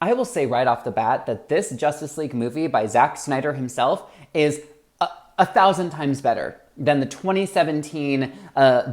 I will say right off the bat that this Justice League movie by Zack Snyder himself is 1,000 times better than the 2017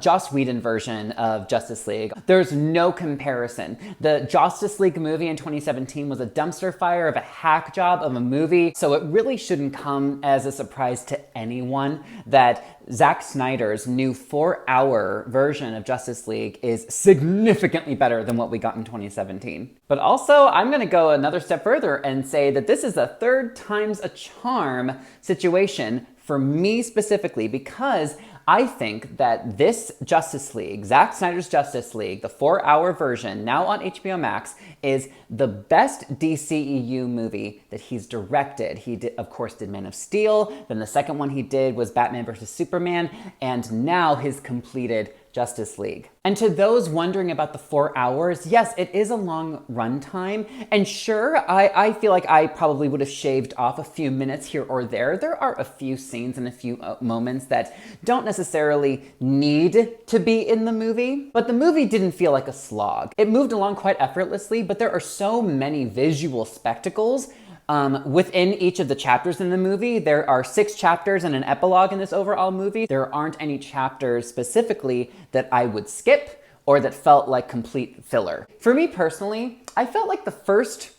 Joss Whedon version of Justice League. There's no comparison. The Justice League movie in 2017 was a dumpster fire of a hack job of a movie, so it really shouldn't come as a surprise to anyone that Zack Snyder's new 4-hour version of Justice League is significantly better than what we got in 2017. But also, I'm gonna go another step further and say that this is a third time's a charm situation for me specifically, because I think that this Justice League, Zack Snyder's Justice League, the 4-hour version, now on HBO Max, is the best DCEU movie that he's directed. He, of course, did Man of Steel, then the second one he did was Batman vs. Superman, and now his completed Justice League. And to those wondering about the 4 hours, yes, it is a long runtime. And sure, I feel like I probably would have shaved off a few minutes here or there. There are a few scenes and a few moments that don't necessarily need to be in the movie, but the movie didn't feel like a slog. It moved along quite effortlessly, but there are so many visual spectacles within each of the chapters in the movie. There are 6 chapters and an epilogue in this overall movie. There aren't any chapters specifically that I would skip or that felt like complete filler. For me personally, I felt like the first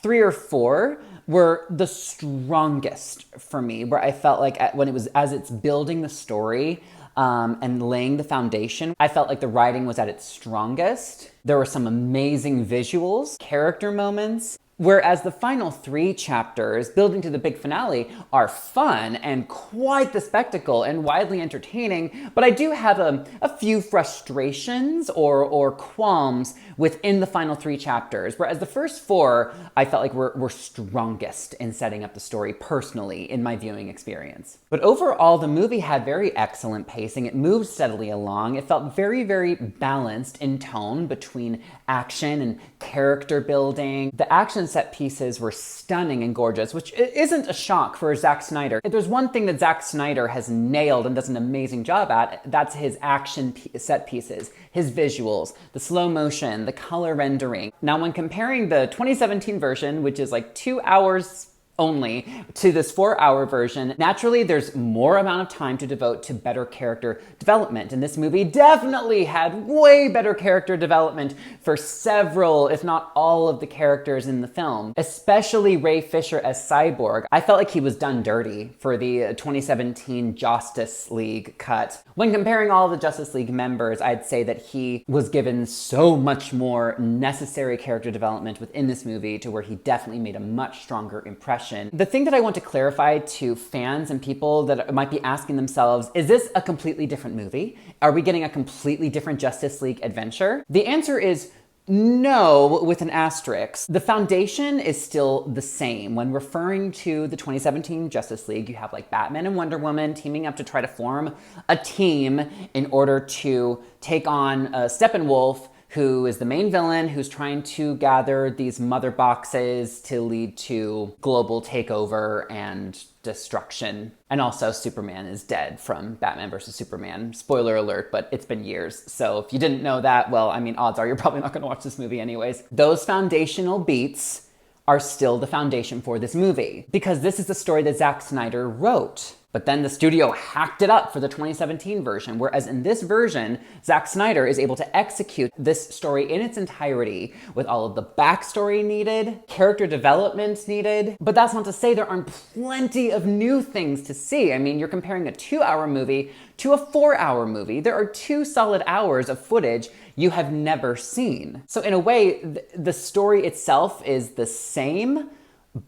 3 or 4 were the strongest for me, where I felt like when it was, as it's building the story and laying the foundation, I felt like the writing was at its strongest. There were some amazing visuals, character moments. Whereas the final 3 chapters, building to the big finale, are fun and quite the spectacle and widely entertaining, but I do have a few frustrations or qualms within the final 3 chapters, whereas the first 4, I felt like were strongest in setting up the story personally in my viewing experience. But overall, the movie had very excellent pacing. It moved steadily along. It felt very, very balanced in tone between action and character building. The action set pieces were stunning and gorgeous, which isn't a shock for Zack Snyder. If there's one thing that Zack Snyder has nailed and does an amazing job at, that's his action set pieces, his visuals, the slow motion, the color rendering. Now, when comparing the 2017 version, which is like 2 hours only, to this 4-hour version, naturally there's more amount of time to devote to better character development. And this movie definitely had way better character development for several, if not all, of the characters in the film, especially Ray Fisher as Cyborg. I felt like he was done dirty for the 2017 Justice League cut. When comparing all the Justice League members, I'd say that he was given so much more necessary character development within this movie to where he definitely made a much stronger impression. The thing that I want to clarify to fans and people that might be asking themselves, is this a completely different movie? Are we getting a completely different Justice League adventure? The answer is no, with an asterisk. The foundation is still the same. When referring to the 2017 Justice League, you have like Batman and Wonder Woman teaming up to try to form a team in order to take on Steppenwolf, who is the main villain, who's trying to gather these mother boxes to lead to global takeover and destruction. And also Superman is dead from Batman vs. Superman. Spoiler alert, but it's been years. So if you didn't know that, well, I mean, odds are you're probably not gonna watch this movie anyways. Those foundational beats are still the foundation for this movie, because this is the story that Zack Snyder wrote. But then the studio hacked it up for the 2017 version, whereas in this version, Zack Snyder is able to execute this story in its entirety with all of the backstory needed, character development needed. But that's not to say there aren't plenty of new things to see. I mean, you're comparing a 2-hour movie to a 4-hour movie. There are 2 solid hours of footage you have never seen. So in a way, the story itself is the same,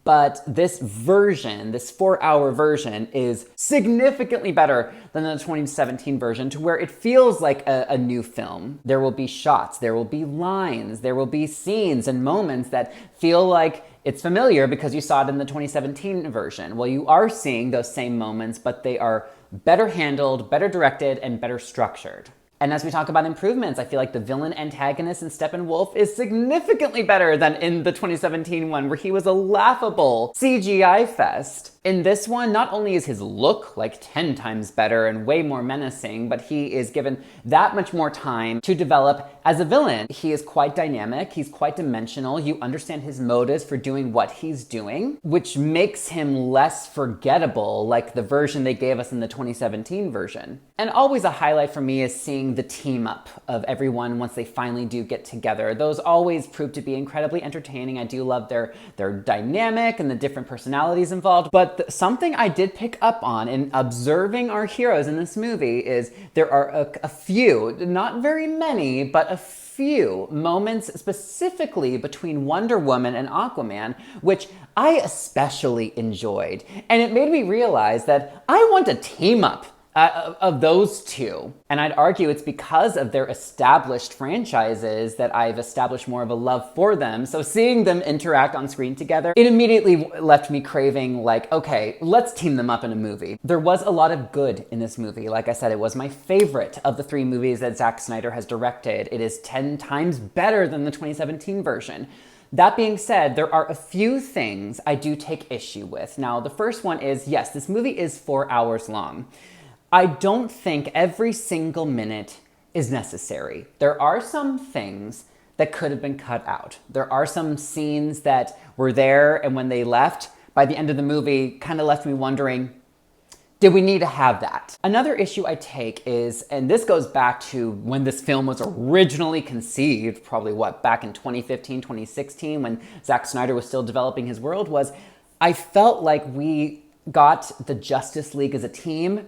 but this version, this 4-hour version, is significantly better than the 2017 version, to where it feels like a new film. There will be shots, there will be lines, there will be scenes and moments that feel like it's familiar because you saw it in the 2017 version. Well, you are seeing those same moments, but they are better handled, better directed, and better structured. And as we talk about improvements, I feel like the villain antagonist in Steppenwolf is significantly better than in the 2017 one, where he was a laughable CGI fest. In this one, not only is his look like 10 times better and way more menacing, but he is given that much more time to develop as a villain. He is quite dynamic, he's quite dimensional, you understand his motives for doing what he's doing, which makes him less forgettable like the version they gave us in the 2017 version. And always a highlight for me is seeing the team up of everyone once they finally do get together. Those always prove to be incredibly entertaining. I do love their dynamic and the different personalities involved, but something I did pick up on in observing our heroes in this movie is there are a few, not very many, but a few moments specifically between Wonder Woman and Aquaman, which I especially enjoyed. And it made me realize that I want a team up of those two. And I'd argue it's because of their established franchises that I've established more of a love for them. So seeing them interact on screen together, it immediately left me craving like, okay, let's team them up in a movie. There was a lot of good in this movie. Like I said, it was my favorite of the 3 movies that Zack Snyder has directed. It is 10 times better than the 2017 version. That being said, there are a few things I do take issue with. Now, the first one is, yes, this movie is 4 hours long. I don't think every single minute is necessary. There are some things that could have been cut out. There are some scenes that were there, and when they left, by the end of the movie, kind of left me wondering, did we need to have that? Another issue I take is, and this goes back to when this film was originally conceived, probably back in 2015, 2016, when Zack Snyder was still developing his world, was I felt like we got the Justice League as a team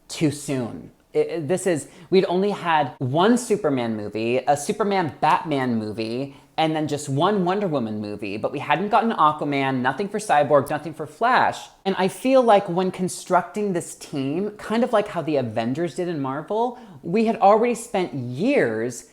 too soon. We'd only had one Superman movie, a Superman Batman movie, and then just one Wonder Woman movie, but we hadn't gotten Aquaman, nothing for Cyborg, nothing for Flash. And I feel like when constructing this team, kind of like how the Avengers did in Marvel, we had already spent years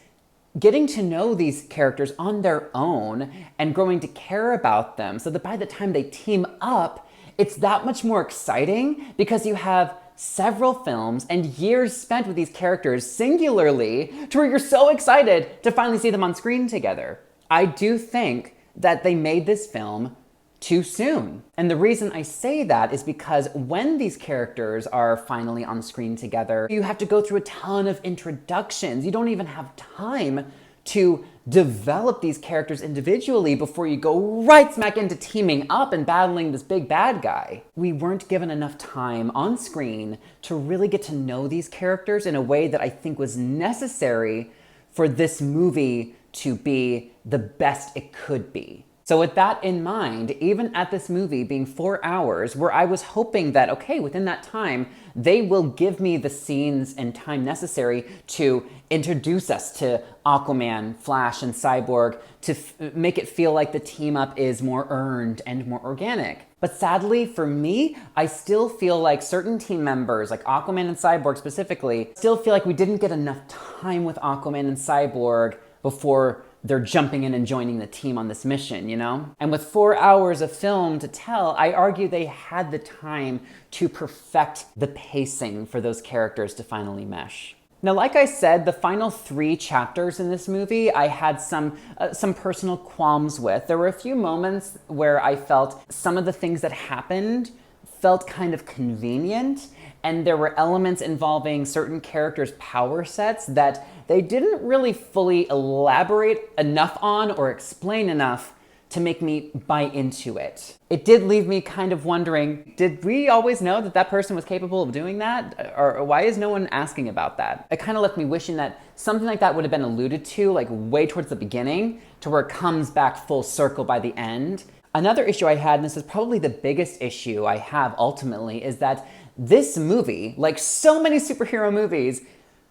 getting to know these characters on their own and growing to care about them, so that by the time they team up, it's that much more exciting because you have several films and years spent with these characters singularly to where you're so excited to finally see them on screen together. I do think that they made this film too soon. And the reason I say that is because when these characters are finally on screen together, you have to go through a ton of introductions. You don't even have time to develop these characters individually before you go right smack into teaming up and battling this big bad guy. We weren't given enough time on screen to really get to know these characters in a way that I think was necessary for this movie to be the best it could be. So with that in mind, even at this movie being 4 hours, where I was hoping that, okay, within that time, they will give me the scenes and time necessary to introduce us to Aquaman, Flash, and Cyborg, to make it feel like the team up is more earned and more organic. But sadly, for me, I still feel like certain team members, like Aquaman and Cyborg specifically, still feel like we didn't get enough time with Aquaman and Cyborg before they're jumping in and joining the team on this mission, you know? And with 4 hours of film to tell, I argue they had the time to perfect the pacing for those characters to finally mesh. Now, like I said, the final 3 chapters in this movie, I had some personal qualms with. There were a few moments where I felt some of the things that happened felt kind of convenient, and there were elements involving certain characters' power sets that they didn't really fully elaborate enough on or explain enough to make me buy into it. It did leave me kind of wondering, did we always know that that person was capable of doing that? Or why is no one asking about that? It kind of left me wishing that something like that would have been alluded to, like way towards the beginning, to where it comes back full circle by the end. Another issue I had, and this is probably the biggest issue I have ultimately, is that this movie, like so many superhero movies,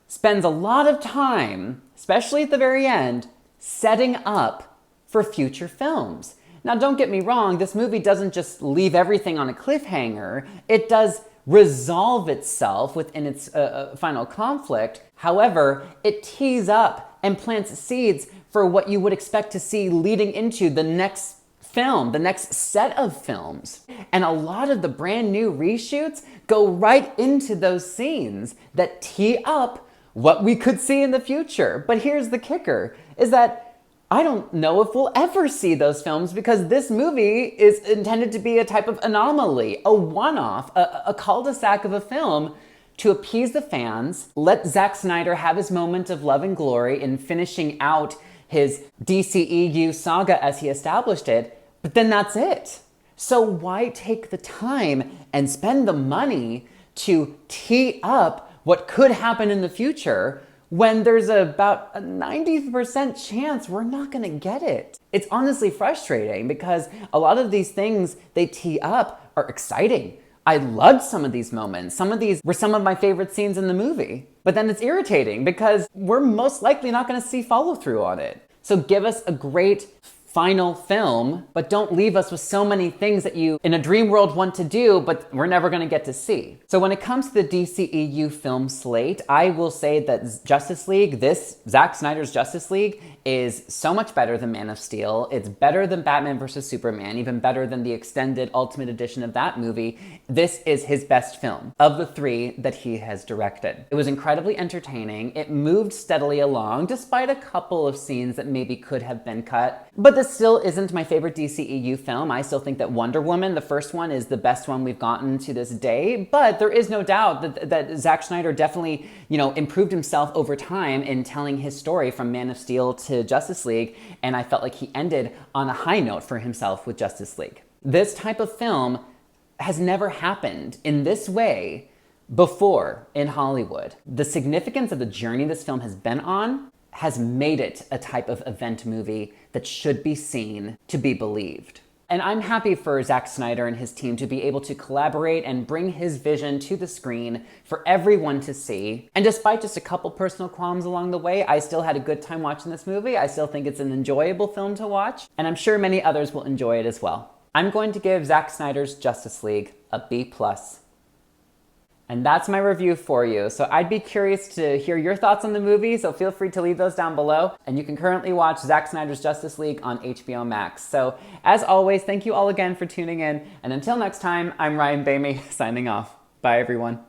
spends a lot of time, especially at the very end, setting up for future films. Now, don't get me wrong, this movie doesn't just leave everything on a cliffhanger. It does resolve itself within its final conflict. However, it tees up and plants seeds for what you would expect to see leading into the next film, the next set of films. And a lot of the brand new reshoots go right into those scenes that tee up what we could see in the future. But here's the kicker, is that I don't know if we'll ever see those films because this movie is intended to be a type of anomaly, a one-off, a cul-de-sac of a film to appease the fans, let Zack Snyder have his moment of love and glory in finishing out his DCEU saga as he established it, but then that's it. So why take the time and spend the money to tee up what could happen in the future when there's about a 90% chance we're not gonna get it? It's honestly frustrating because a lot of these things they tee up are exciting. I loved some of these moments. Some of these were some of my favorite scenes in the movie. But then it's irritating because we're most likely not gonna see follow through on it. So give us a great final film, but don't leave us with so many things that you in a dream world want to do, but we're never gonna get to see. So when it comes to the DCEU film slate, I will say that Justice League, this Zack Snyder's Justice League, is so much better than Man of Steel. It's better than Batman vs. Superman, even better than the extended Ultimate Edition of that movie. This is his best film of the three that he has directed. It was incredibly entertaining. It moved steadily along, despite a couple of scenes that maybe could have been cut. But this still isn't my favorite DCEU film. I still think that Wonder Woman, the first one, is the best one we've gotten to this day. But there is no doubt that Zack Snyder definitely, improved himself over time in telling his story from Man of Steel to Justice League, and I felt like he ended on a high note for himself with Justice League. This type of film has never happened in this way before in Hollywood. The significance of the journey this film has been on has made it a type of event movie that should be seen to be believed. And I'm happy for Zack Snyder and his team to be able to collaborate and bring his vision to the screen for everyone to see. And despite just a couple personal qualms along the way, I still had a good time watching this movie. I still think it's an enjoyable film to watch, and I'm sure many others will enjoy it as well. I'm going to give Zack Snyder's Justice League a B+. And that's my review for you. So I'd be curious to hear your thoughts on the movie, so feel free to leave those down below. And you can currently watch Zack Snyder's Justice League on HBOMax. So as always, thank you all again for tuning in. And until next time, I'm Ryan Bamey signing off. Bye everyone.